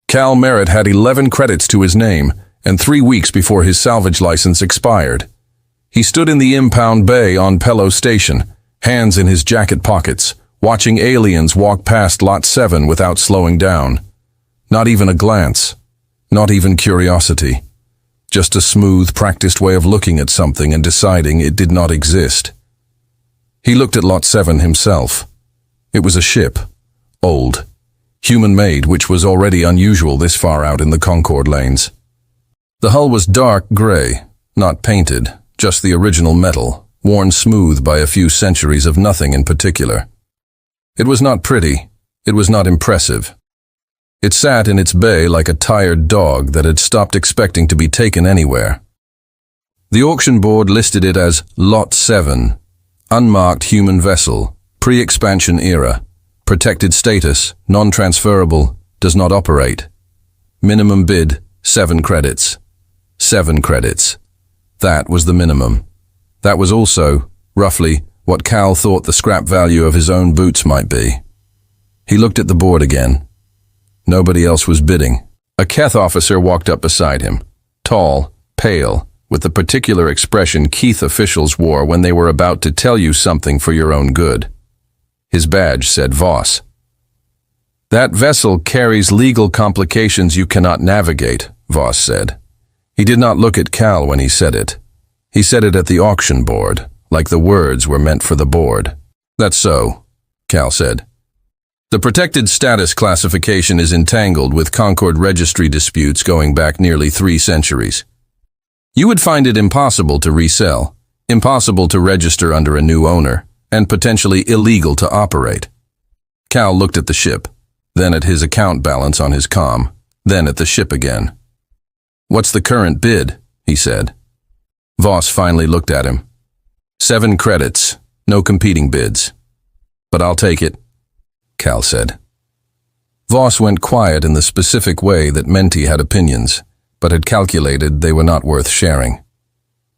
Cal Merritt had 11 credits to his name, and 3 weeks before his salvage license expired. He stood in the impound bay on Pello Station, hands in his jacket pockets, watching aliens walk past Lot 7 without slowing down. Not even a glance. Not even curiosity. Just a smooth, practiced way of looking at something and deciding it did not exist. He looked at Lot 7 himself. It was a ship. Old. Human-made, which was already unusual this far out in the Concorde lanes. The hull was dark gray, not painted, just the original metal, worn smooth by a few centuries of nothing in particular. It was not pretty. It was not impressive. It sat in its bay like a tired dog that had stopped expecting to be taken anywhere. The auction board listed it as Lot 7, unmarked human vessel, pre-expansion era, protected status, non-transferable, does not operate. Minimum bid, 7 credits. 7 credits. That was the minimum. That was also, roughly, what Cal thought the scrap value of his own boots might be. He looked at the board again. Nobody else was bidding. A Keth officer walked up beside him, tall, pale, with the particular expression Keith officials wore when they were about to tell you something for your own good. His badge said Voss. That vessel carries legal complications you cannot navigate, Voss said. He did not look at Cal when he said it. He said it at the auction board, like the words were meant for the board. That's so, Cal said. The protected status classification is entangled with Concorde registry disputes going back nearly 3 centuries. You would find it impossible to resell, impossible to register under a new owner, and potentially illegal to operate. Cal looked at the ship, then at his account balance on his comm, then at the ship again. What's the current bid? He said. Voss finally looked at him. 7 credits, no competing bids. But I'll take it, Cal said. Voss went quiet in the specific way that Menti had opinions, but had calculated they were not worth sharing.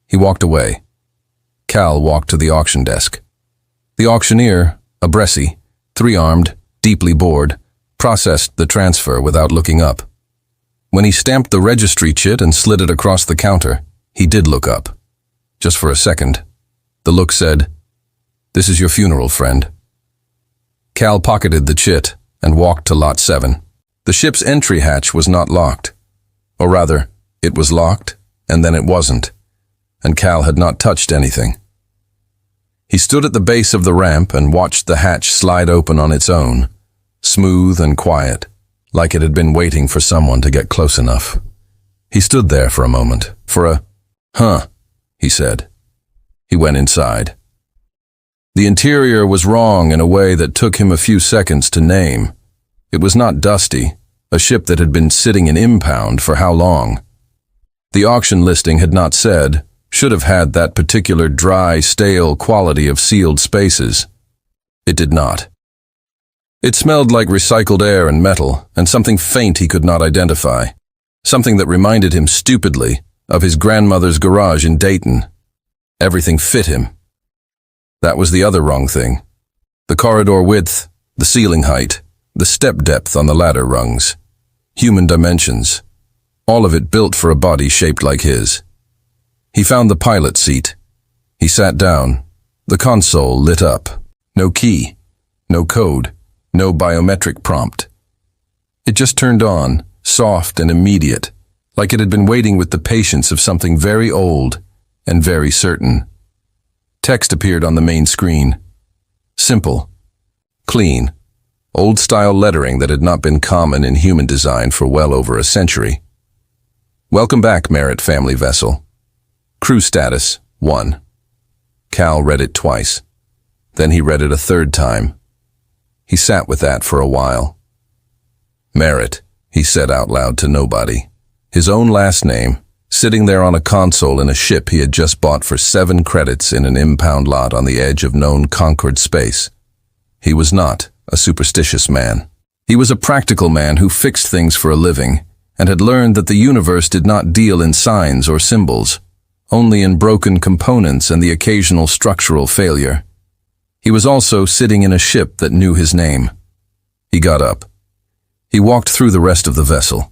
He walked away. Cal walked to the auction desk. The auctioneer, a Bressie, 3-armed, deeply bored, processed the transfer without looking up. When he stamped the registry chit and slid it across the counter, he did look up. Just for a second. The look said, "This is your funeral, friend." Cal pocketed the chit and walked to Lot 7. The ship's entry hatch was not locked. Or rather, it was locked, and then it wasn't, and Cal had not touched anything. He stood at the base of the ramp and watched the hatch slide open on its own, smooth and quiet, like it had been waiting for someone to get close enough. He stood there for a moment, for a, "Huh," he said. He went inside. The interior was wrong in a way that took him a few seconds to name. It was not dusty, a ship that had been sitting in impound for how long? The auction listing had not said, should have had that particular dry, stale quality of sealed spaces. It did not. It smelled like recycled air and metal, and something faint he could not identify. Something that reminded him stupidly of his grandmother's garage in Dayton. Everything fit him. That was the other wrong thing. The corridor width, the ceiling height, the step depth on the ladder rungs. Human dimensions. All of it built for a body shaped like his. He found the pilot seat. He sat down. The console lit up. No key. No code. No biometric prompt. It just turned on, soft and immediate, like it had been waiting with the patience of something very old and very certain. Text appeared on the main screen. Simple. Clean. Old-style lettering that had not been common in human design for well over a century. Welcome back, Merritt family vessel. Crew status, 1. Cal read it twice. Then he read it a 3rd time. He sat with that for a while. Merritt, he said out loud to nobody. His own last name, sitting there on a console in a ship he had just bought for 7 credits in an impound lot on the edge of known Concorde space. He was not a superstitious man. He was a practical man who fixed things for a living and had learned that the universe did not deal in signs or symbols, only in broken components and the occasional structural failure. He was also sitting in a ship that knew his name. He got up. He walked through the rest of the vessel.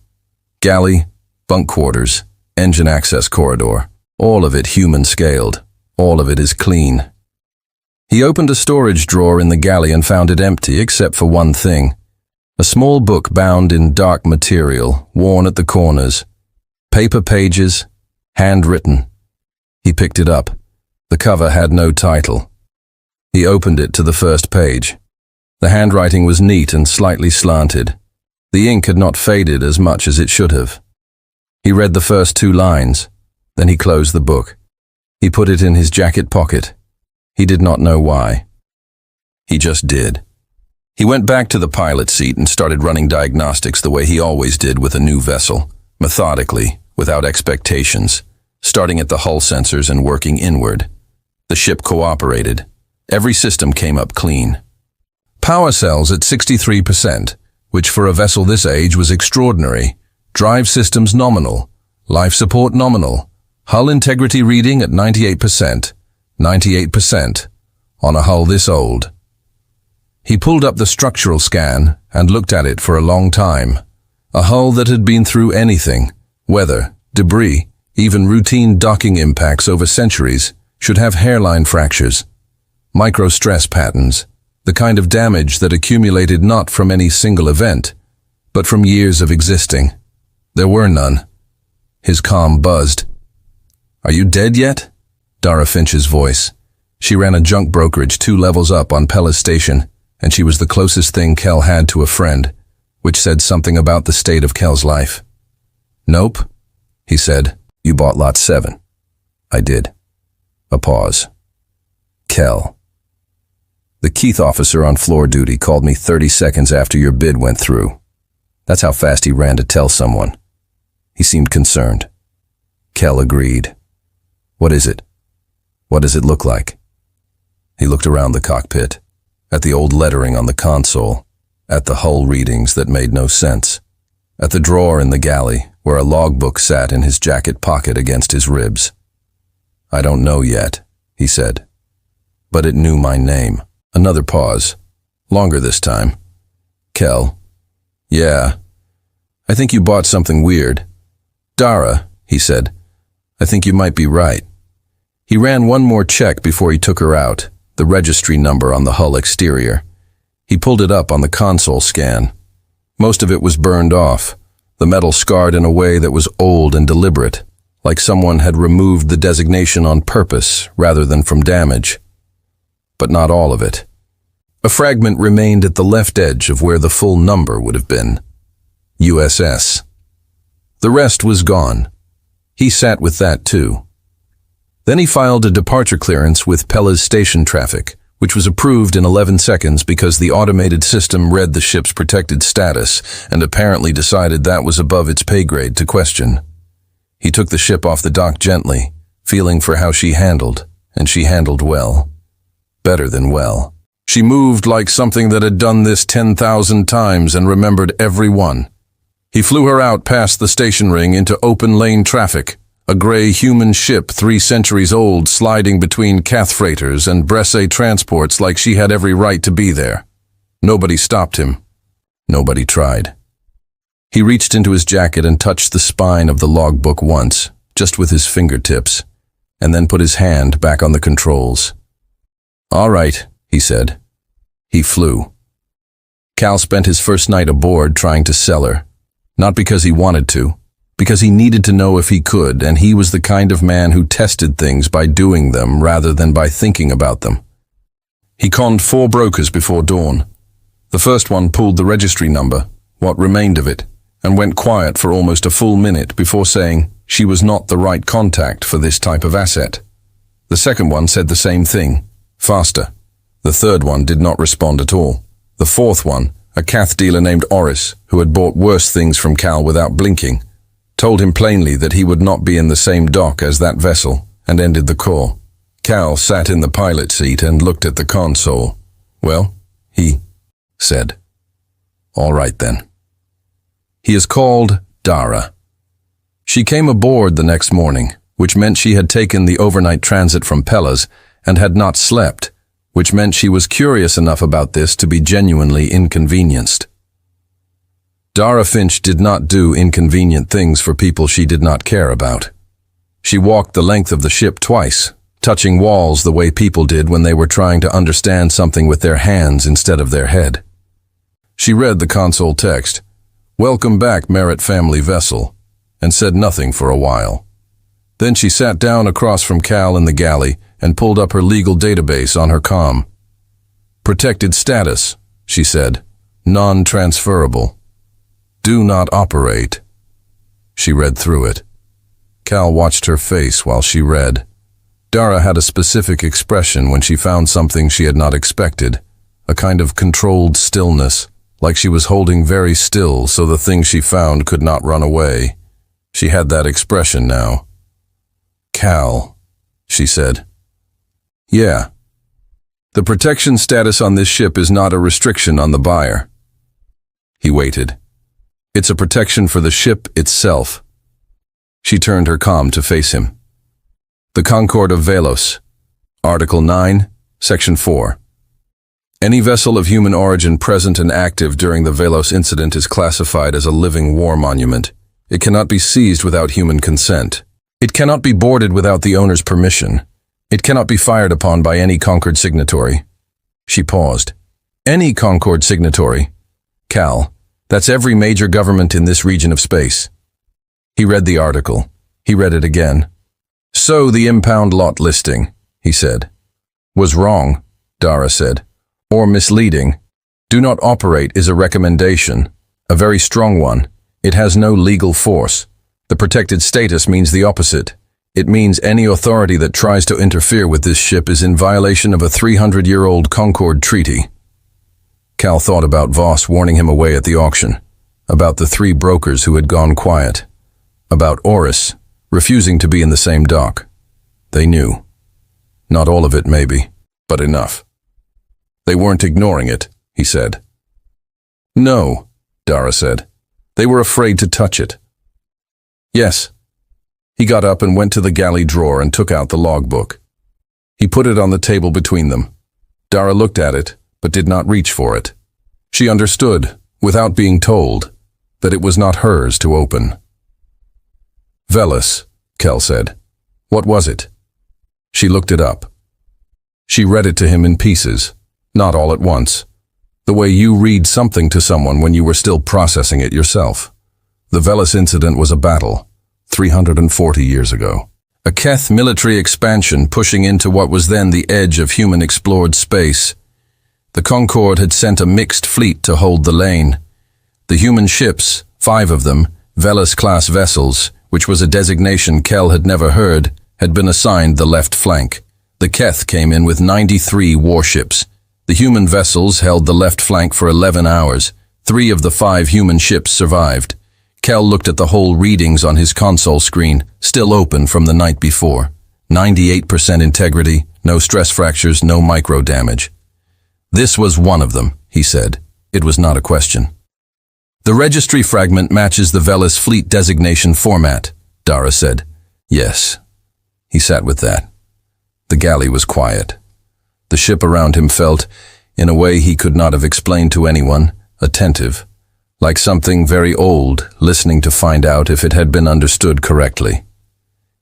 Galley, bunk quarters, engine access corridor, all of it human-scaled, all of it is clean. He opened a storage drawer in the galley and found it empty except for one thing. A small book bound in dark material, worn at the corners. Paper pages, handwritten. He picked it up. The cover had no title. He opened it to the first page. The handwriting was neat and slightly slanted. The ink had not faded as much as it should have. He read the first 2 lines. Then he closed the book. He put it in his jacket pocket. He did not know why. He just did. He went back to the pilot seat and started running diagnostics the way he always did with a new vessel, methodically, without expectations, starting at the hull sensors and working inward. The ship cooperated. Every system came up clean. Power cells at 63%, which for a vessel this age was extraordinary. Drive systems nominal. Life support nominal. Hull integrity reading at 98%. 98%. On a hull this old. He pulled up the structural scan and looked at it for a long time. A hull that had been through anything, weather, debris, even routine docking impacts over centuries, should have hairline fractures, micro-stress patterns, the kind of damage that accumulated not from any single event, but from years of existing. There were none. His comm buzzed. "Are you dead yet?" Dara Finch's voice. She ran a junk brokerage 2 levels up on Pella's station, and she was the closest thing Kel had to a friend, which said something about the state of Kel's life. "Nope," he said. "You bought lot 7. "I did." A pause. "Kel. The Keith officer on floor duty called me 30 seconds after your bid went through. That's how fast he ran to tell someone." He seemed concerned. Kel agreed. "What is it? What does it look like?" He looked around the cockpit, at the old lettering on the console, at the hull readings that made no sense, at the drawer in the galley where a logbook sat in his jacket pocket against his ribs. "I don't know yet," he said. "But it knew my name." Another pause. Longer this time. "Kel. Yeah. I think you bought something weird." "Dara," he said. "I think you might be right." He ran one more check before he took her out, the registry number on the hull exterior. He pulled it up on the console scan. Most of it was burned off, the metal scarred in a way that was old and deliberate, like someone had removed the designation on purpose rather than from damage. But not all of it. A fragment remained at the left edge of where the full number would have been. USS. The rest was gone. He sat with that too. Then he filed a departure clearance with Pella's station traffic, which was approved in 11 seconds because the automated system read the ship's protected status and apparently decided that was above its pay grade to question. He took the ship off the dock gently, feeling for how she handled, and she handled well. Better than well. She moved like something that had done this 10,000 times and remembered every one. He flew her out past the station ring into open lane traffic, a gray human ship 3 centuries old sliding between Cath freighters and Bresse transports like she had every right to be there. Nobody stopped him. Nobody tried. He reached into his jacket and touched the spine of the logbook once, just with his fingertips, and then put his hand back on the controls. "All right," he said. He flew. Cal spent his first night aboard trying to sell her. Not because he wanted to, because he needed to know if he could, and he was the kind of man who tested things by doing them rather than by thinking about them. He conned 4 brokers before dawn. The first one pulled the registry number, what remained of it, and went quiet for almost a full minute before saying she was not the right contact for this type of asset. The second one said the same thing, faster. The third one did not respond at all. The fourth one, a Cath dealer named Oris, who had bought worse things from Cal without blinking, told him plainly that he would not be in the same dock as that vessel, and ended the call. Cal sat in the pilot seat and looked at the console. "Well," he said. "All right then." He is called Dara. She came aboard the next morning, which meant she had taken the overnight transit from Pella's and had not slept, which meant she was curious enough about this to be genuinely inconvenienced. Dara Finch did not do inconvenient things for people she did not care about. She walked the length of the ship twice, touching walls the way people did when they were trying to understand something with their hands instead of their head. She read the console text, "Welcome back, Merit Family Vessel," and said nothing for a while. Then she sat down across from Cal in the galley and pulled up her legal database on her comm. "Protected status," she said. "Non-transferable. Do not operate." She read through it. Cal watched her face while she read. Dara had a specific expression when she found something she had not expected, a kind of controlled stillness, like she was holding very still so the thing she found could not run away. She had that expression now. "Cal," she said. "Yeah. The protection status on this ship is not a restriction on the buyer." He waited. "It's a protection for the ship itself." She turned her comm to face him. "The Concord of Velos, Article 9, Section 4. Any vessel of human origin present and active during the Velos incident is classified as a living war monument. It cannot be seized without human consent. It cannot be boarded without the owner's permission. It cannot be fired upon by any Concord signatory." She paused. "Any Concord signatory? Cal, that's every major government in this region of space." He read the article. He read it again. "So the impound lot listing," he said. "Was wrong," Dara said. "Or misleading. Do not operate is a recommendation, a very strong one. It has no legal force. The protected status means the opposite. It means any authority that tries to interfere with this ship is in violation of a 300-year-old Concord treaty." Cal thought about Voss warning him away at the auction, about the 3 brokers who had gone quiet, about Oris refusing to be in the same dock. They knew. Not all of it, maybe, but enough. "They weren't ignoring it," he said. "No," Dara said. "They were afraid to touch it." "Yes." He got up and went to the galley drawer and took out the logbook. He put it on the table between them. Dara looked at it, but did not reach for it. She understood, without being told, that it was not hers to open. "Velos," Kel said. "What was it?" She looked it up. She read it to him in pieces, not all at once, the way you read something to someone when you were still processing it yourself. The Velos incident was a battle, 340 years ago. A Keth military expansion pushing into what was then the edge of human explored space. The Concord had sent a mixed fleet to hold the lane. The human ships, 5 of them, Velos-class vessels, which was a designation Kel had never heard, had been assigned the left flank. The Keth came in with 93 warships. The human vessels held the left flank for 11 hours. 3 of the 5 human ships survived. Kel looked at the whole readings on his console screen, still open from the night before. 98% integrity, no stress fractures, no micro damage. "This was one of them," he said. It was not a question. "The registry fragment matches the Velos fleet designation format," Dara said. "Yes." He sat with that. The galley was quiet. The ship around him felt, in a way he could not have explained to anyone, attentive, like something very old, listening to find out if it had been understood correctly.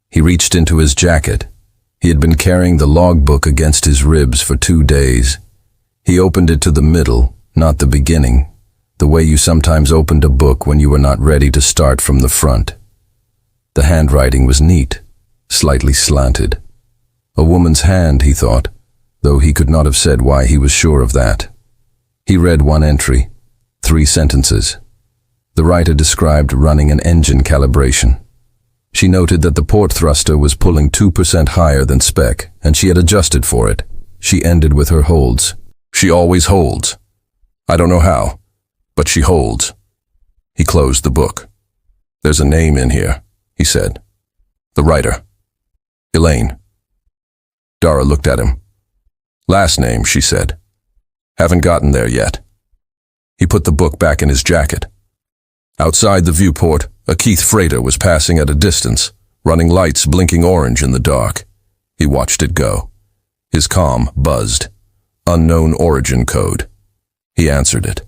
He reached into his jacket. He had been carrying the logbook against his ribs for 2 days. He opened it to the middle, not the beginning, the way you sometimes opened a book when you were not ready to start from the front. The handwriting was neat, slightly slanted. A woman's hand, he thought, though he could not have said why he was sure of that. He read one entry, 3 sentences. The writer described running an engine calibration. She noted that the port thruster was pulling 2% higher than spec, and she had adjusted for it. She ended with her holds. "She always holds. I don't know how, but she holds." He closed the book. "There's a name in here," he said. "The writer. Elaine." Dara looked at him. "Last name," she said. "Haven't gotten there yet." He put the book back in his jacket. Outside the viewport, a Keith freighter was passing at a distance, running lights blinking orange in the dark. He watched it go. His comm buzzed. Unknown origin code. He answered it.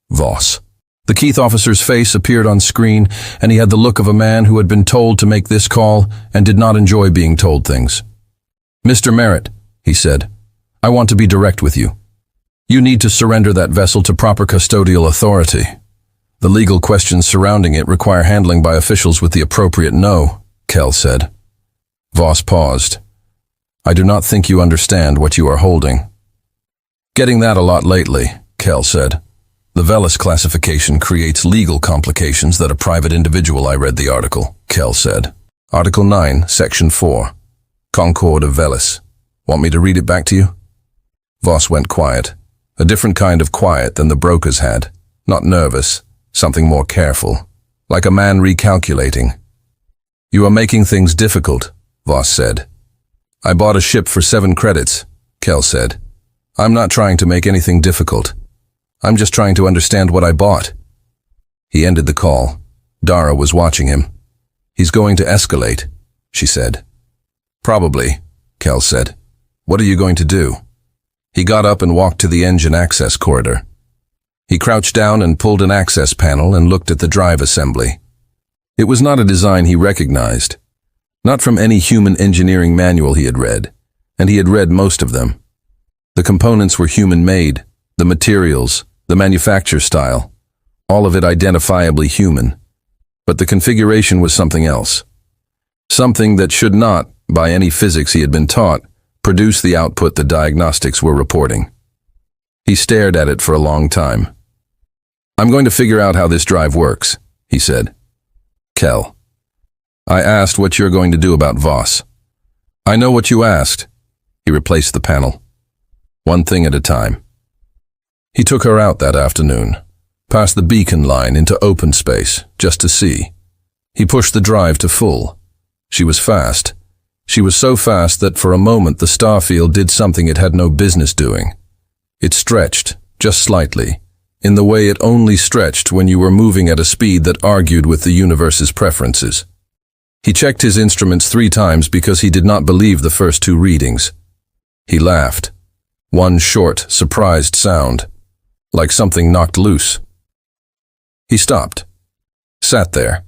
Voss. The Keith officer's face appeared on screen, and he had the look of a man who had been told to make this call and did not enjoy being told things. "Mr. Merritt," he said, "I want to be direct with you. You need to surrender that vessel to proper custodial authority. The legal questions surrounding it require handling by officials with the appropriate know," Kell said. Voss paused. "I do not think you understand what you are holding." "Getting that a lot lately," Kell said. "The Velis classification creates legal complications that a private individual." "I read the article," Kell said. "Article 9, Section 4. Concord of Velis. Want me to read it back to you?" Voss went quiet. A different kind of quiet than the brokers had. Not nervous, something more careful. Like a man recalculating. "You are making things difficult," Voss said. "I bought a ship for 7 credits, Kell said. "I'm not trying to make anything difficult. I'm just trying to understand what I bought." He ended the call. Dara was watching him. "He's going to escalate," she said. "Probably," Kell said. "What are you going to do?" He got up and walked to the engine access corridor. He crouched down and pulled an access panel and looked at the drive assembly. It was not a design he recognized. Not from any human engineering manual he had read, and he had read most of them. The components were human-made, the materials, the manufacture style, all of it identifiably human. But the configuration was something else. Something that should not, by any physics he had been taught, produce the output the diagnostics were reporting. He stared at it for a long time. "I'm going to figure out how this drive works," he said. "Kell, I asked what you're going to do about Voss." "I know what you asked." He replaced the panel. "One thing at a time." He took her out that afternoon, past the beacon line into open space, just to see. He pushed the drive to full. She was fast. She was so fast that for a moment the starfield did something it had no business doing. It stretched, just slightly, in the way it only stretched when you were moving at a speed that argued with the universe's preferences. He checked his instruments 3 times because he did not believe the first 2 readings. He laughed. One short, surprised sound, like something knocked loose. He stopped, sat there,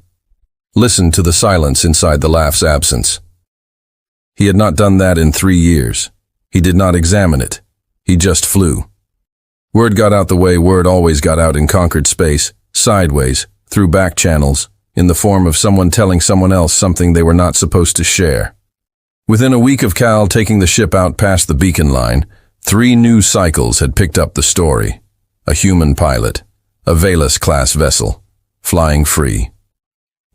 listened to the silence inside the laugh's absence. He had not done that in 3 years. He did not examine it. He just flew. Word got out the way word always got out in conquered space, sideways, through back channels, in the form of someone telling someone else something they were not supposed to share. Within a week of Cal taking the ship out past the beacon line, 3 new cycles had picked up the story. A human pilot, a Velis-class vessel, flying free.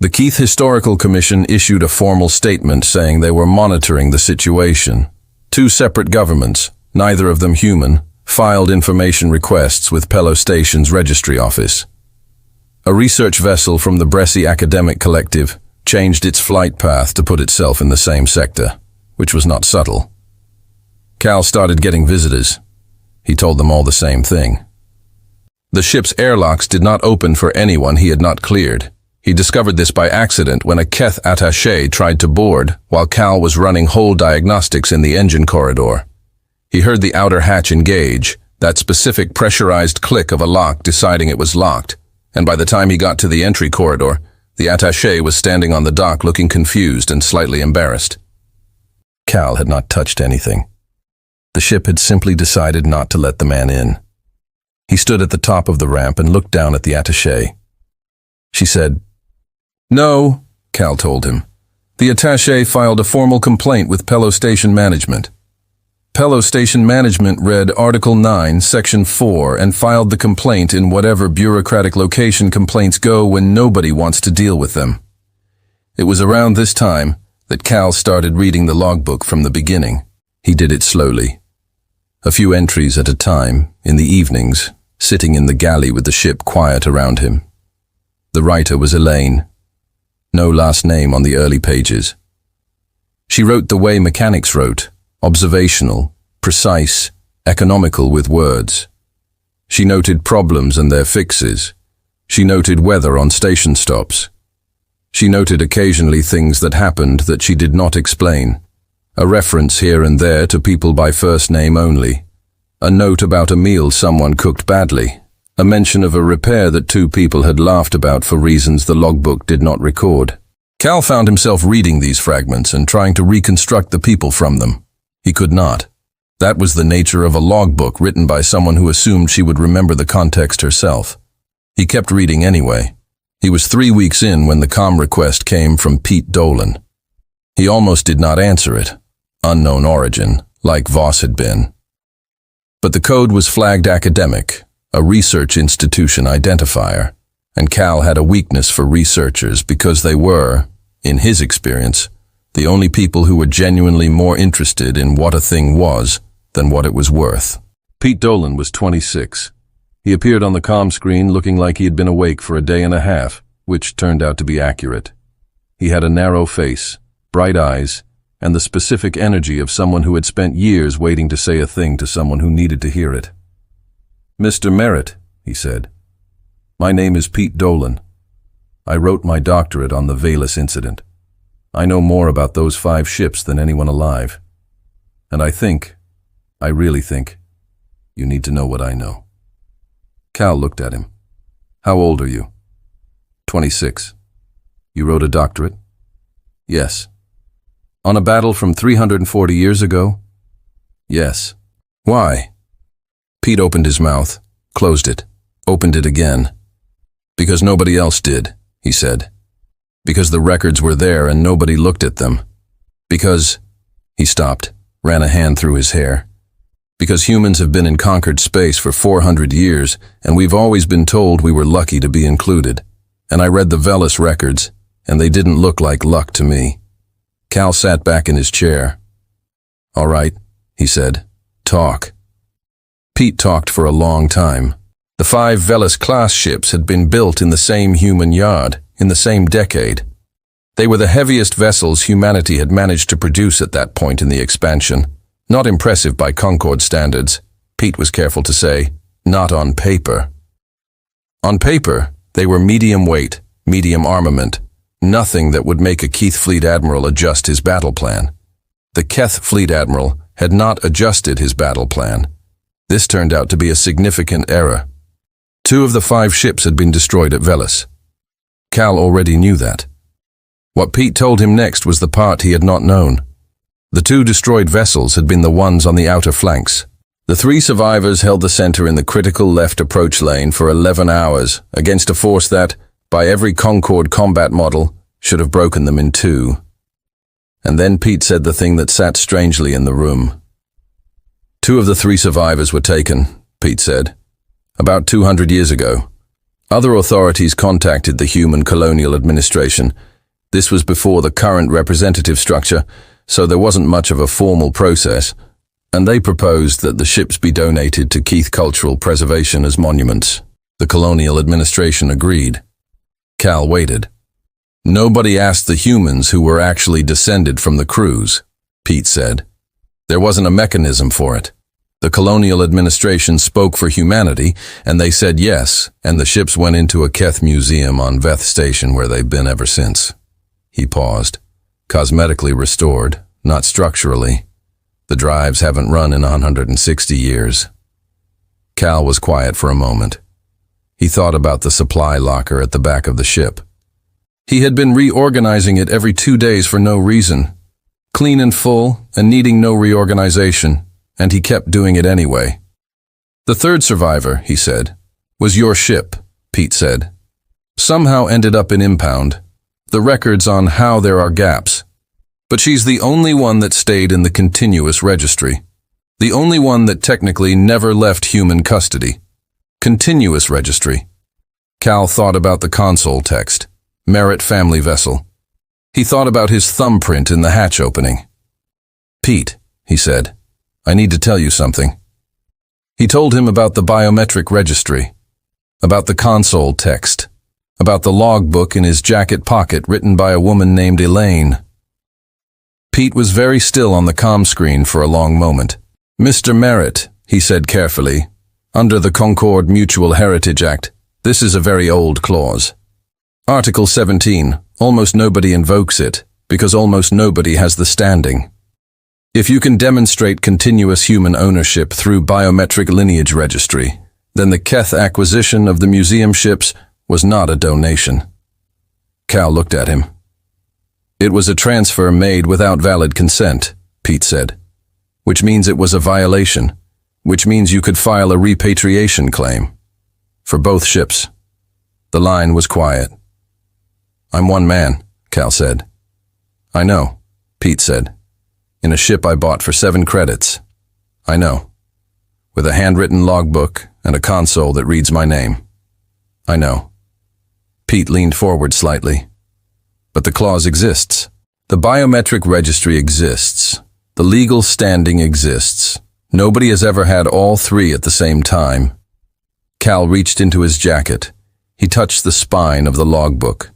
The Keith Historical Commission issued a formal statement saying they were monitoring the situation. 2 separate governments, neither of them human, filed information requests with Pello Station's registry office. A research vessel from the Bresci Academic Collective changed its flight path to put itself in the same sector, which was not subtle. Cal started getting visitors. He told them all the same thing. The ship's airlocks did not open for anyone he had not cleared. He discovered this by accident when a Keth attaché tried to board while Cal was running whole diagnostics in the engine corridor. He heard the outer hatch engage, that specific pressurized click of a lock deciding it was locked, and by the time he got to the entry corridor, the attaché was standing on the dock looking confused and slightly embarrassed. Cal had not touched anything. The ship had simply decided not to let the man in. He stood at the top of the ramp and looked down at the attaché. She said, "No," Cal told him. "The attaché filed a formal complaint with Pello Station Management." Pello Station Management read Article 9, Section 4 and filed the complaint in whatever bureaucratic location complaints go when nobody wants to deal with them. It was around this time that Cal started reading the logbook from the beginning. He did it slowly. A few entries at a time, in the evenings, sitting in the galley with the ship quiet around him. The writer was Elaine. No last name on the early pages. She wrote the way mechanics wrote, observational, precise, economical with words. She noted problems and their fixes. She noted weather on station stops. She noted occasionally things that happened that she did not explain. A reference here and there to people by first name only. A note about a meal someone cooked badly. A mention of a repair that two people had laughed about for reasons the logbook did not record. Cal found himself reading these fragments and trying to reconstruct the people from them. He could not. That was the nature of a logbook written by someone who assumed she would remember the context herself. He kept reading anyway. He was 3 weeks in when the comm request came from Pete Dolan. He almost did not answer it. Unknown origin, like Voss had been. But the code was flagged academic, a research institution identifier, and Cal had a weakness for researchers because they were, in his experience, the only people who were genuinely more interested in what a thing was than what it was worth. Pete Dolan was 26. He appeared on the comm screen looking like he had been awake for a day and a half, which turned out to be accurate. He had a narrow face, bright eyes, and the specific energy of someone who had spent years waiting to say a thing to someone who needed to hear it. "Mr. Merritt," he said, "my name is Pete Dolan. I wrote my doctorate on the Valus incident. I know more about those 5 ships than anyone alive. And I really think, you need to know what I know." Cal looked at him. "How old are you?" 26. "You wrote a doctorate?" "Yes." "On a battle from 340 years ago?" "Yes." "Why?" Pete opened his mouth, closed it, opened it again. "Because nobody else did," he said. "Because the records were there and nobody looked at them. Because—" He stopped, ran a hand through his hair. "Because humans have been in conquered space for 400 years, and we've always been told we were lucky to be included. And I read the Velis records, and they didn't look like luck to me." Cal sat back in his chair. "All right," he said. "Talk." Pete talked for a long time. The 5 Velis-class ships had been built in the same human yard, in the same decade. They were the heaviest vessels humanity had managed to produce at that point in the expansion. Not impressive by Concorde standards, Pete was careful to say, not on paper. On paper, they were medium weight, medium armament, nothing that would make a Keith Fleet Admiral adjust his battle plan. The Keth Fleet Admiral had not adjusted his battle plan. This turned out to be a significant error. 2 of the 5 ships had been destroyed at Velis. Cal already knew that. What Pete told him next was the part he had not known. The 2 destroyed vessels had been the ones on the outer flanks. The 3 survivors held the center in the critical left approach lane for 11 hours against a force that, by every Concorde combat model, should have broken them in 2. And then Pete said the thing that sat strangely in the room. 2 of the 3 survivors were taken, Pete said, about 200 years ago. Other authorities contacted the Human Colonial Administration. This was before the current representative structure, so there wasn't much of a formal process, and they proposed that the ships be donated to Keith Cultural Preservation as monuments. The Colonial Administration agreed. Cal waited. "Nobody asked the humans who were actually descended from the crews," Pete said. "There wasn't a mechanism for it. The Colonial Administration spoke for humanity, and they said yes, and the ships went into a Keth museum on Veth Station where they've been ever since." He paused. "Cosmetically restored, not structurally. The drives haven't run in 160 years. Cal was quiet for a moment. He thought about the supply locker at the back of the ship. He had been reorganizing it every 2 days for no reason. Clean and full, and needing no reorganization, and he kept doing it anyway. "The 3rd survivor," he said, "was your ship," Pete said. "Somehow ended up in impound. The records on how there are gaps. But she's the only one that stayed in the continuous registry. The only one that technically never left human custody. Continuous registry." Cal thought about the console text. Merritt family vessel. He thought about his thumbprint in the hatch opening. "Pete," he said, "I need to tell you something." He told him about the biometric registry, about the console text, about the logbook in his jacket pocket written by a woman named Elaine. Pete was very still on the comm screen for a long moment. "Mr. Merritt," he said carefully, "under the Concorde Mutual Heritage Act, this is a very old clause. Article 17, almost nobody invokes it, because almost nobody has the standing. If you can demonstrate continuous human ownership through biometric lineage registry, Then the Keth acquisition of the museum ships was not a donation. Cal looked at him. It was a transfer made without valid consent, Pete said. Which means it was a violation. Which means you could file a repatriation claim. For both ships. The line was quiet. I'm one man, Cal said. I know, Pete said. In a ship I bought for 7 credits. I know. With a handwritten logbook and a console that reads my name. I know. Pete leaned forward slightly. But the clause exists. The biometric registry exists. The legal standing exists. Nobody has ever had all 3 at the same time. Cal reached into his jacket. He touched the spine of the logbook.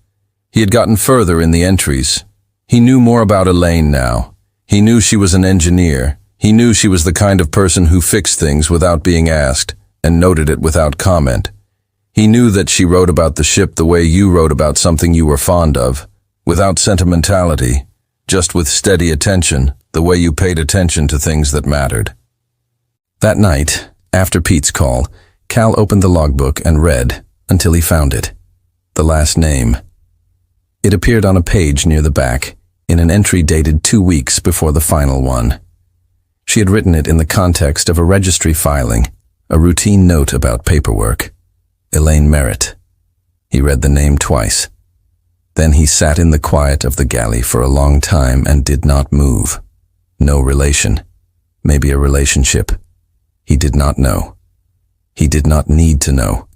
He had gotten further in the entries. He knew more about Elaine now. He knew she was an engineer. He knew she was the kind of person who fixed things without being asked and noted it without comment. He knew that she wrote about the ship the way you wrote about something you were fond of, without sentimentality, just with steady attention, the way you paid attention to things that mattered. That night, after Pete's call, Cal opened the logbook and read until he found it. The last name. It appeared on a page near the back, in an entry dated 2 weeks before the final one. She had written it in the context of a registry filing, a routine note about paperwork. Elaine Merritt. He read the name twice. Then he sat in the quiet of the galley for a long time and did not move. No relation. Maybe a relationship. He did not know. He did not need to know.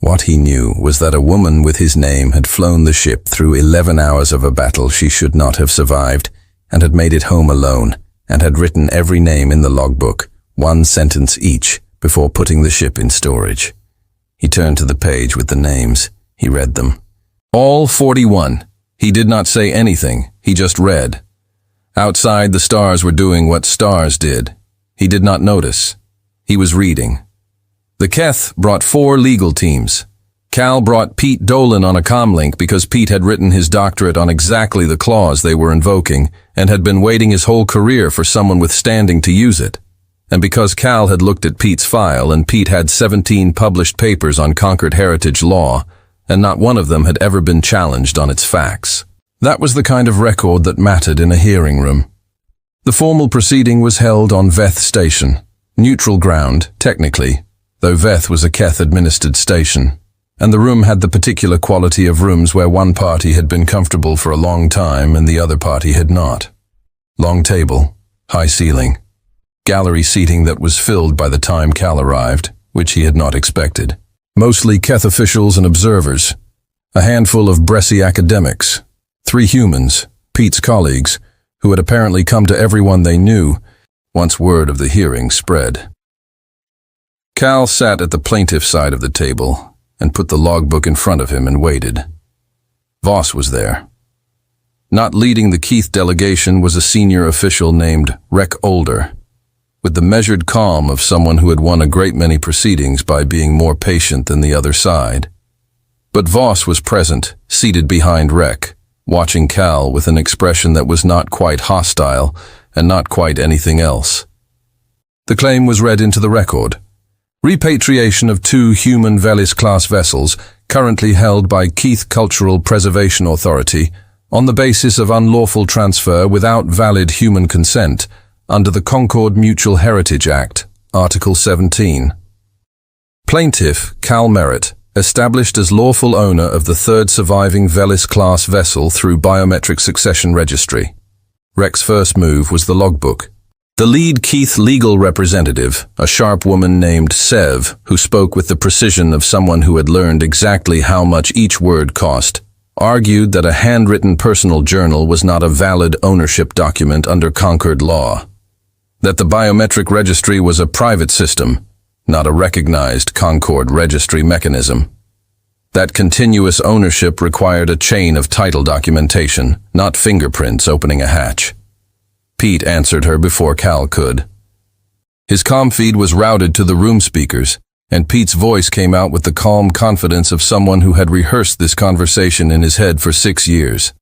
What he knew was that a woman with his name had flown the ship through 11 hours of a battle she should not have survived, and had made it home alone, and had written every name in the logbook, 1 sentence each, before putting the ship in storage. He turned to the page with the names. He read them. All 41. He did not say anything. He just read. Outside, the stars were doing what stars did. He did not notice. He was reading. The Keth brought 4 legal teams. Cal brought Pete Dolan on a comlink because Pete had written his doctorate on exactly the clause they were invoking and had been waiting his whole career for someone with standing to use it. And because Cal had looked at Pete's file and Pete had 17 published papers on Concord heritage law, and not one of them had ever been challenged on its facts. That was the kind of record that mattered in a hearing room. The formal proceeding was held on Veth Station, neutral ground, technically, though Veth was a Keth-administered station, and the room had the particular quality of rooms where one party had been comfortable for a long time and the other party had not. Long table, high ceiling, gallery seating that was filled by the time Cal arrived, which he had not expected. Mostly Keth officials and observers, a handful of Bressie academics, 3 humans, Pete's colleagues, who had apparently come to everyone they knew once word of the hearing spread. Cal sat at the plaintiff's side of the table and put the logbook in front of him and waited. Voss was there. Not leading the Keith delegation was a senior official named Rec Older, with the measured calm of someone who had won a great many proceedings by being more patient than the other side. But Voss was present, seated behind Rec, watching Cal with an expression that was not quite hostile and not quite anything else. The claim was read into the record. Repatriation of 2 human Velis-class vessels currently held by Keith Cultural Preservation Authority on the basis of unlawful transfer without valid human consent under the Concord Mutual Heritage Act, Article 17. Plaintiff, Cal Merritt, established as lawful owner of the 3rd surviving Velis-class vessel through biometric succession registry. Rec's first move was the logbook. The lead Keith legal representative, a sharp woman named Sev, who spoke with the precision of someone who had learned exactly how much each word cost, argued that a handwritten personal journal was not a valid ownership document under Concord law. That the biometric registry was a private system, not a recognized Concord registry mechanism. That continuous ownership required a chain of title documentation, not fingerprints opening a hatch. Pete answered her before Cal could. His comm feed was routed to the room speakers, and Pete's voice came out with the calm confidence of someone who had rehearsed this conversation in his head for 6 years.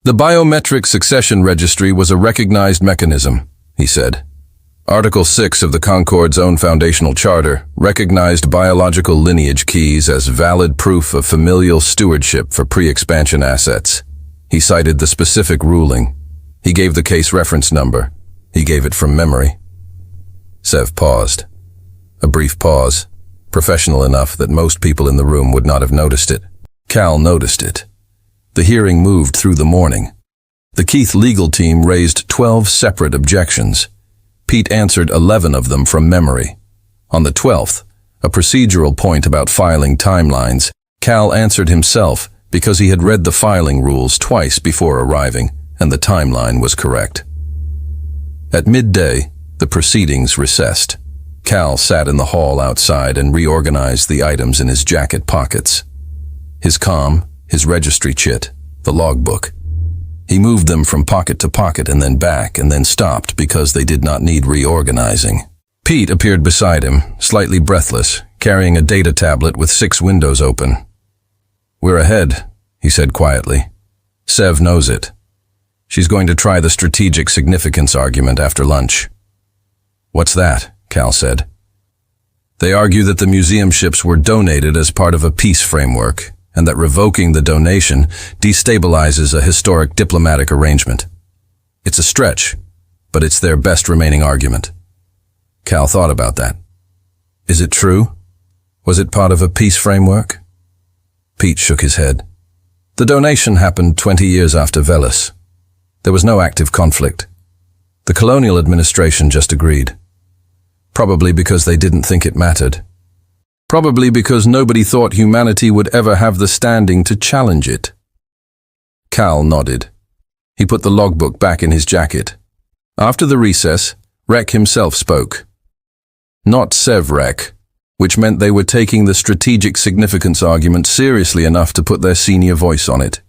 The biometric succession registry was a recognized mechanism, he said. Article 6 of the Concorde's own foundational charter recognized biological lineage keys as valid proof of familial stewardship for pre-expansion assets. He cited the specific ruling. He gave the case reference number. He gave it from memory. Sev paused. A brief pause, professional enough that most people in the room would not have noticed it. Cal noticed it. The hearing moved through the morning. The Keith legal team raised 12 separate objections. Pete answered 11 of them from memory. On the 12th, a procedural point about filing timelines, Cal answered himself because he had read the filing rules twice before arriving, and the timeline was correct. At midday, the proceedings recessed. Cal sat in the hall outside and reorganized the items in his jacket pockets. His comm, his registry chit, the logbook. He moved them from pocket to pocket and then back and then stopped because they did not need reorganizing. Pete appeared beside him, slightly breathless, carrying a data tablet with 6 windows open. "We're ahead," he said quietly. "Sev knows it. She's going to try the strategic significance argument after lunch." "What's that?" Cal said. "They argue that the museum ships were donated as part of a peace framework, and that revoking the donation destabilizes a historic diplomatic arrangement. It's a stretch, but it's their best remaining argument." Cal thought about that. "Is it true? Was it part of a peace framework?" Pete shook his head. "The donation happened 20 years after Veles. There was no active conflict. The colonial administration just agreed. Probably because they didn't think it mattered. Probably because nobody thought humanity would ever have the standing to challenge it." Cal nodded. He put the logbook back in his jacket. After the recess, Rek himself spoke. Not Sev Rek, which meant they were taking the strategic significance argument seriously enough to put their senior voice on it.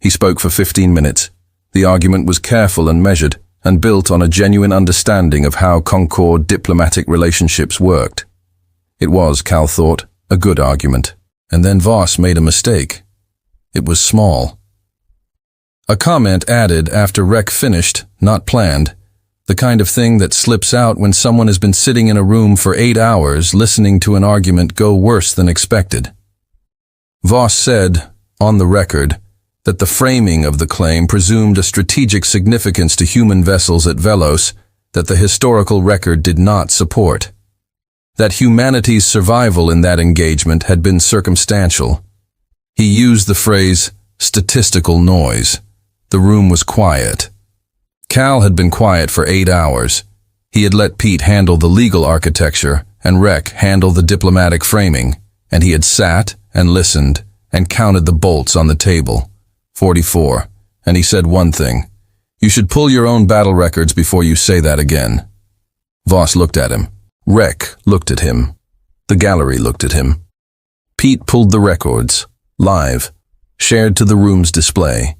He spoke for 15 minutes. The argument was careful and measured, and built on a genuine understanding of how Concorde diplomatic relationships worked. It was, Cal thought, a good argument. And then Voss made a mistake. It was small. A comment added after Rek finished, not planned, the kind of thing that slips out when someone has been sitting in a room for 8 hours listening to an argument go worse than expected. Voss said, on the record, that the framing of the claim presumed a strategic significance to human vessels at Velos that the historical record did not support. That humanity's survival in that engagement had been circumstantial. He used the phrase, statistical noise. The room was quiet. Cal had been quiet for 8 hours. He had let Pete handle the legal architecture and Rek handle the diplomatic framing, and he had sat and listened and counted the bolts on the table. 44. And he said one thing. "You should pull your own battle records before you say that again." Voss looked at him. Rek looked at him. The gallery looked at him. Pete pulled the records, live, shared to the room's display.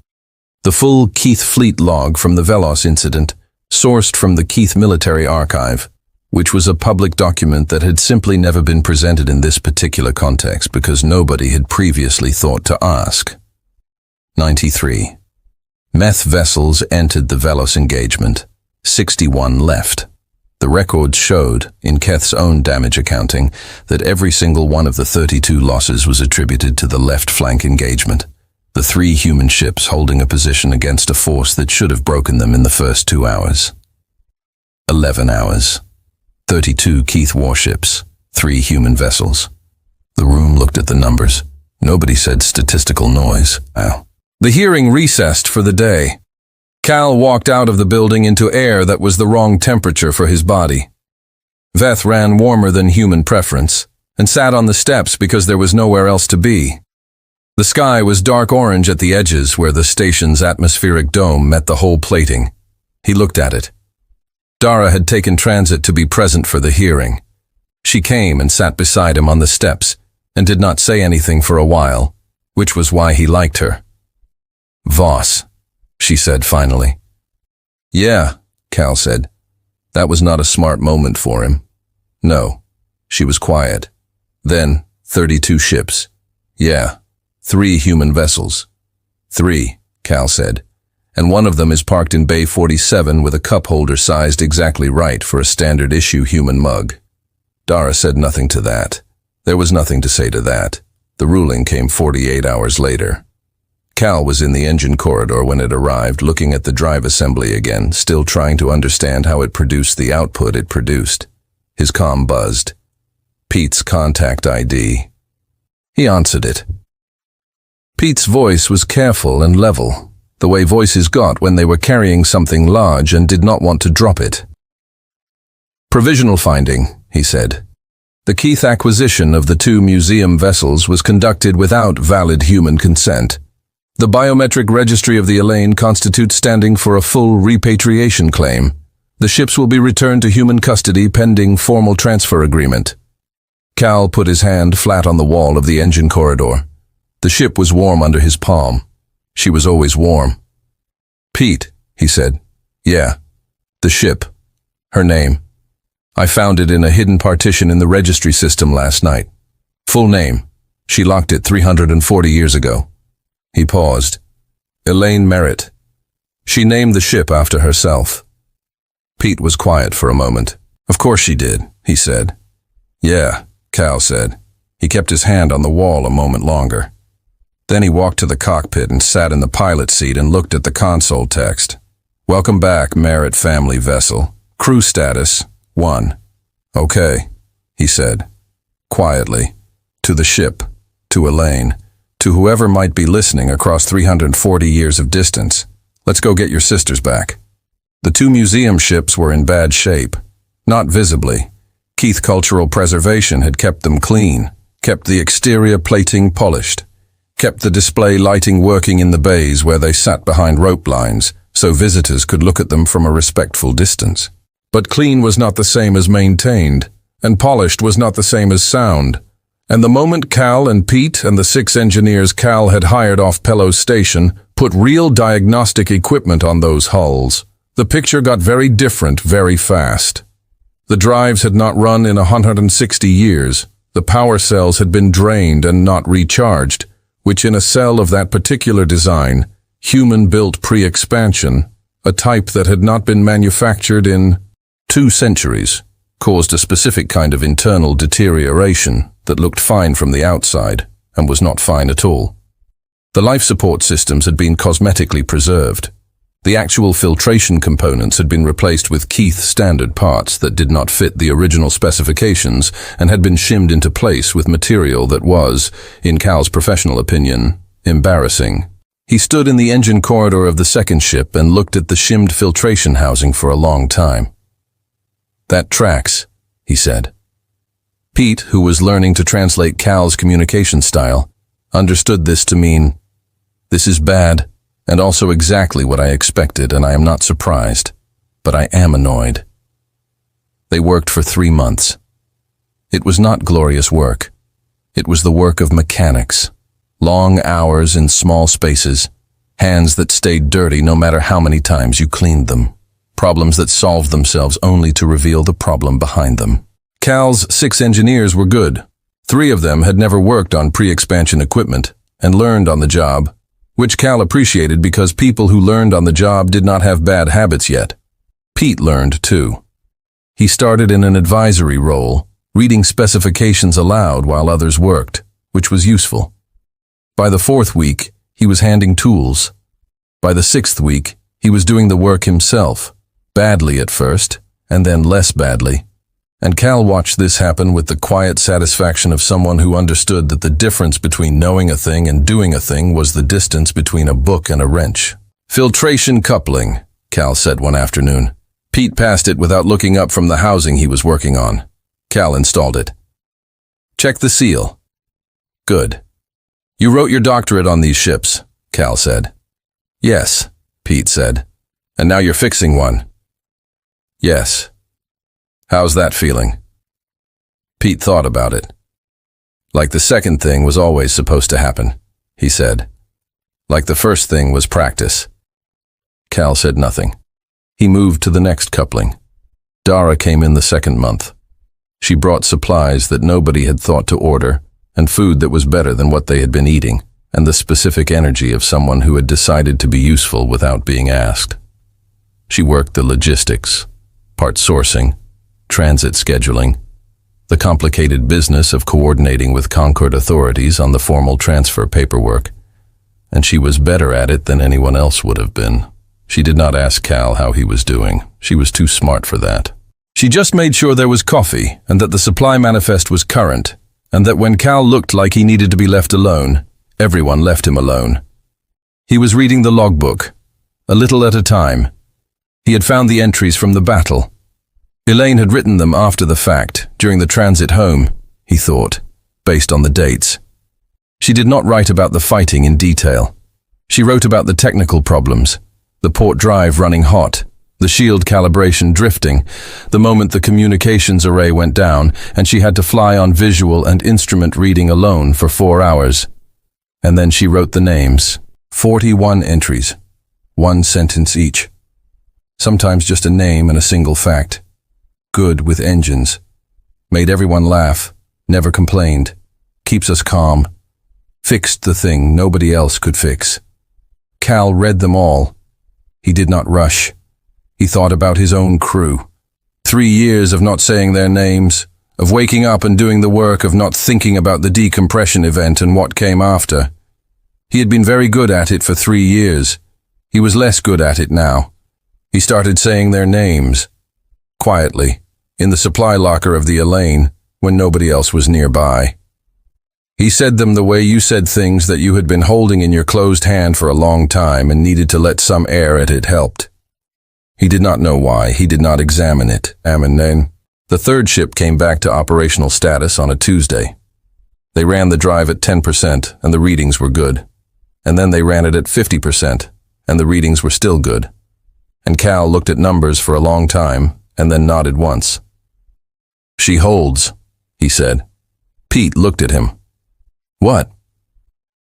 The full Keith Fleet log from the Velos incident, sourced from the Keith Military Archive, which was a public document that had simply never been presented in this particular context because nobody had previously thought to ask. 93. Meth vessels entered the Velos engagement. 61 left. The records showed, in Keth's own damage accounting, that every single one of the 32 losses was attributed to the left flank engagement. The 3 human ships holding a position against a force that should have broken them in the first 2 hours. 11 hours. 32 Keith warships, 3 human vessels. The room looked at the numbers. Nobody said statistical noise. Ow. The hearing recessed for the day. Cal walked out of the building into air that was the wrong temperature for his body. Veth ran warmer than human preference, and sat on the steps because there was nowhere else to be. The sky was dark orange at the edges where the station's atmospheric dome met the whole plating. He looked at it. Dara had taken transit to be present for the hearing. She came and sat beside him on the steps and did not say anything for a while, which was why he liked her. "Voss," she said finally. "Yeah," Cal said. That was not a smart moment for him. No, she was quiet. Then, 32 ships. Yeah, 3 human vessels. 3, Cal said. and one of them is parked in Bay 47 with a cup holder sized exactly right for a standard issue human mug. Dara said nothing to that. There was nothing to say to that. The ruling came 48 hours later. Cal was in the engine corridor when it arrived, looking at the drive assembly again, still trying to understand how it produced the output it produced. His comm buzzed. Pete's contact ID. He answered it. Pete's voice was careful and level, the way voices got when they were carrying something large and did not want to drop it. Provisional finding, he said. The Keith acquisition of the 2 museum vessels was conducted without valid human consent. The biometric registry of the Elaine constitutes standing for a full repatriation claim. The ships will be returned to human custody pending formal transfer agreement. Cal put his hand flat on the wall of the engine corridor. The ship was warm under his palm. She was always warm. Pete, he said. Yeah. The ship. Her name. I found it in a hidden partition in the registry system last night. Full name. She locked it 340 years ago. He paused. Elaine Merritt. She named the ship after herself. Pete was quiet for a moment. Of course she did, he said. Yeah, Cal said. He kept his hand on the wall a moment longer. Then he walked to the cockpit and sat in the pilot seat and looked at the console text. Welcome back, Merritt family vessel. Crew status, 1. Okay, he said, quietly. To the ship, to Elaine, to whoever might be listening across 340 years of distance. Let's go get your sisters back. The 2 museum ships were in bad shape. Not visibly. Keith Cultural Preservation had kept them clean, kept the exterior plating polished, kept the display lighting working in the bays where they sat behind rope lines, so visitors could look at them from a respectful distance. But clean was not the same as maintained, and polished was not the same as sound. And the moment Cal and Pete and the 6 engineers Cal had hired off Pello's station put real diagnostic equipment on those hulls, the picture got very different very fast. The drives had not run in 160 years. The power cells had been drained and not recharged, which in a cell of that particular design, human-built pre-expansion, a type that had not been manufactured in 2 centuries, caused a specific kind of internal deterioration that looked fine from the outside and was not fine at all. The life support systems had been cosmetically preserved. The actual filtration components had been replaced with Keith standard parts that did not fit the original specifications and had been shimmed into place with material that was, in Cal's professional opinion, embarrassing. He stood in the engine corridor of the second ship and looked at the shimmed filtration housing for a long time. That tracks, he said. Pete, who was learning to translate Cal's communication style, understood this to mean, this is bad, and also exactly what I expected, and I am not surprised, but I am annoyed. They worked for 3 months. It was not glorious work. It was the work of mechanics. Long hours in small spaces, hands that stayed dirty no matter how many times you cleaned them, problems that solved themselves only to reveal the problem behind them. Cal's 6 engineers were good. 3 of them had never worked on pre-expansion equipment and learned on the job, which Cal appreciated because people who learned on the job did not have bad habits yet. Pete learned too. He started in an advisory role, reading specifications aloud while others worked, which was useful. By the 4th week, he was handing tools. By the 6th week, he was doing the work himself, badly at first, and then less badly. And Cal watched this happen with the quiet satisfaction of someone who understood that the difference between knowing a thing and doing a thing was the distance between a book and a wrench. Filtration coupling, Cal said one afternoon. Pete passed it without looking up from the housing he was working on. Cal installed it. Check the seal. Good. You wrote your doctorate on these ships, Cal said. Yes, Pete said. And now you're fixing one. Yes. How's that feeling? Pete thought about it. Like the second thing was always supposed to happen, he said. Like the first thing was practice. Cal said nothing. He moved to the next coupling. Dara came in the 2nd month. She brought supplies that nobody had thought to order, and food that was better than what they had been eating, and the specific energy of someone who had decided to be useful without being asked. She worked the logistics, part sourcing, transit scheduling, the complicated business of coordinating with Concord authorities on the formal transfer paperwork, and she was better at it than anyone else would have been. She did not ask Cal how he was doing. She was too smart for that. She just made sure there was coffee and that the supply manifest was current, and that when Cal looked like he needed to be left alone, everyone left him alone. He was reading the logbook, a little at a time. He had found the entries from the battle. Elaine had written them after the fact, during the transit home, he thought, based on the dates. She did not write about the fighting in detail. She wrote about the technical problems, the port drive running hot, the shield calibration drifting, the moment the communications array went down and she had to fly on visual and instrument reading alone for 4 hours. And then she wrote the names, 41 entries, 1 sentence each. Sometimes just a name and a single fact. Good with engines. Made everyone laugh, never complained, keeps us calm. Fixed the thing nobody else could fix. Cal read them all. He did not rush. He thought about his own crew. 3 years of not saying their names, of waking up and doing the work of not thinking about the decompression event and what came after. He had been very good at it for 3 years. He was less good at it now. He started saying their names, quietly, in the supply locker of the Elaine, when nobody else was nearby. He said them the way you said things that you had been holding in your closed hand for a long time and needed to let some air at it helped. He did not know why. He did not examine it. The 3rd ship came back to operational status on a Tuesday. They ran the drive at 10% and the readings were good. And then they ran it at 50% and the readings were still good. And Cal looked at numbers for a long time and then nodded once. "She holds," he said. Pete looked at him. "What?"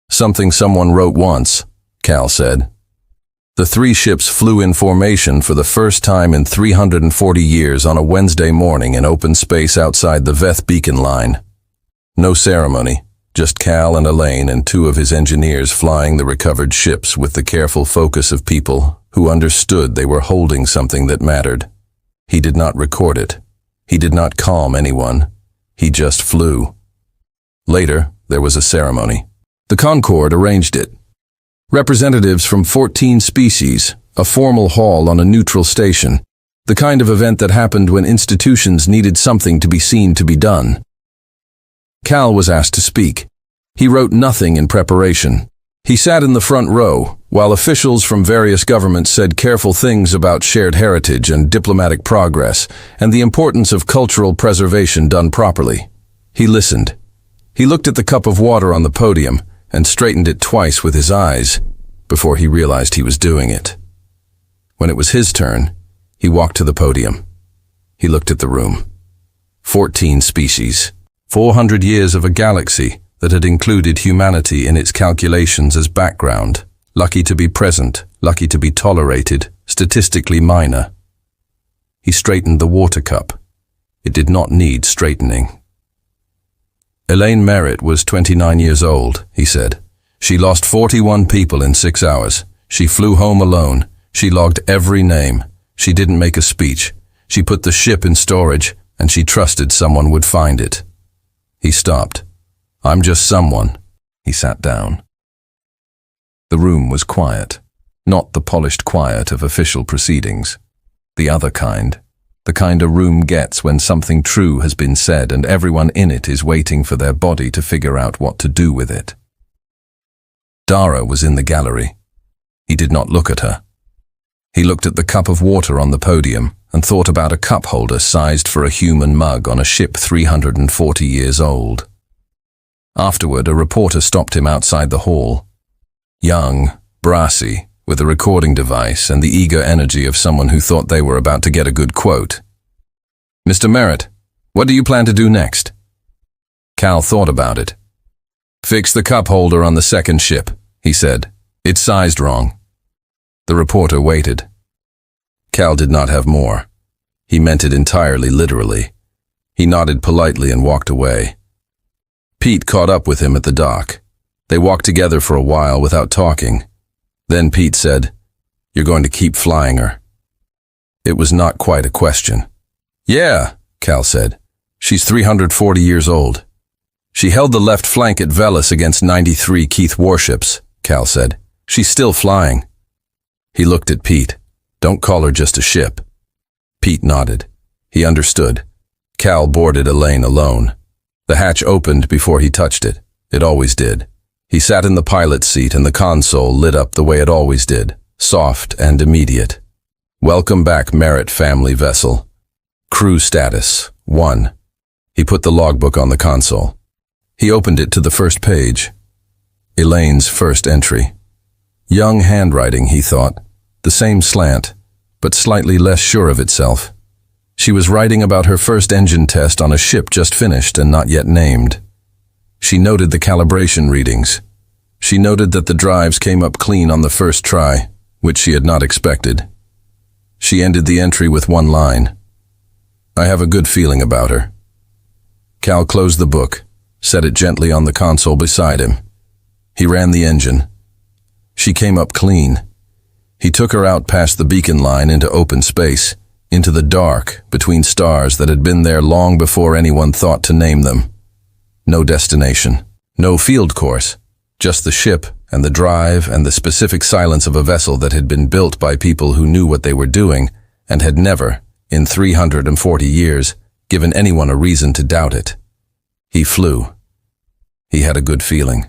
"Something someone wrote once," Cal said. The 3 ships flew in formation for the first time in 340 years on a Wednesday morning in open space outside the Veth Beacon line. No ceremony, just Cal and Elaine and 2 of his engineers flying the recovered ships with the careful focus of people who understood they were holding something that mattered. He did not record it. He did not calm anyone. He just flew. Later, there was a ceremony. The Concord arranged it. Representatives from 14 species, a formal hall on a neutral station, the kind of event that happened when institutions needed something to be seen to be done. Cal was asked to speak. He wrote nothing in preparation. He sat in the front row, while officials from various governments said careful things about shared heritage and diplomatic progress, and the importance of cultural preservation done properly. He listened. He looked at the cup of water on the podium, and straightened it twice with his eyes, before he realized he was doing it. When it was his turn, he walked to the podium. He looked at the room. 14 species, 400 years of a galaxy that had included humanity in its calculations as background, lucky to be present, lucky to be tolerated, statistically minor. He straightened the water cup. It did not need straightening. Elaine Merritt was 29 years old, he said. She lost 41 people in 6 hours. She flew home alone. She logged every name. She didn't make a speech. She put the ship in storage, and she trusted someone would find it. He stopped. "I'm just someone." He sat down. The room was quiet, not the polished quiet of official proceedings. The other kind. The kind a room gets when something true has been said and everyone in it is waiting for their body to figure out what to do with it. Dara was in the gallery. He did not look at her. He looked at the cup of water on the podium and thought about a cup holder sized for a human mug on a ship 340 years old. Afterward, a reporter stopped him outside the hall. Young, brassy, with a recording device and the eager energy of someone who thought they were about to get a good quote. "Mr. Merritt, what do you plan to do next?" Cal thought about it. "Fix the cup holder on the 2nd ship," he said. "It's sized wrong." The reporter waited. Cal did not have more. He meant it entirely literally. He nodded politely and walked away. Pete caught up with him at the dock. They walked together for a while without talking. Then Pete said, "You're going to keep flying her." It was not quite a question. "Yeah," Cal said. "She's 340 years old." "She held the left flank at Velis against 93 Keith warships," Cal said. "She's still flying." He looked at Pete. "Don't call her just a ship." Pete nodded. He understood. Cal boarded Elaine alone. The hatch opened before he touched it. It always did. He sat in the pilot's seat and the console lit up the way it always did, soft and immediate. "Welcome back, Merit family vessel. Crew status, 1. He put the logbook on the console. He opened it to the first page. Elaine's first entry. Young handwriting, he thought. The same slant, but slightly less sure of itself. She was writing about her first engine test on a ship just finished and not yet named. She noted the calibration readings. She noted that the drives came up clean on the first try, which she had not expected. She ended the entry with one line. "I have a good feeling about her." Cal closed the book, set it gently on the console beside him. He ran the engine. She came up clean. He took her out past the beacon line into open space, into the dark between stars that had been there long before anyone thought to name them. No destination, no field course, just the ship and the drive and the specific silence of a vessel that had been built by people who knew what they were doing and had never, in 340 years, given anyone a reason to doubt it. He flew. He had a good feeling.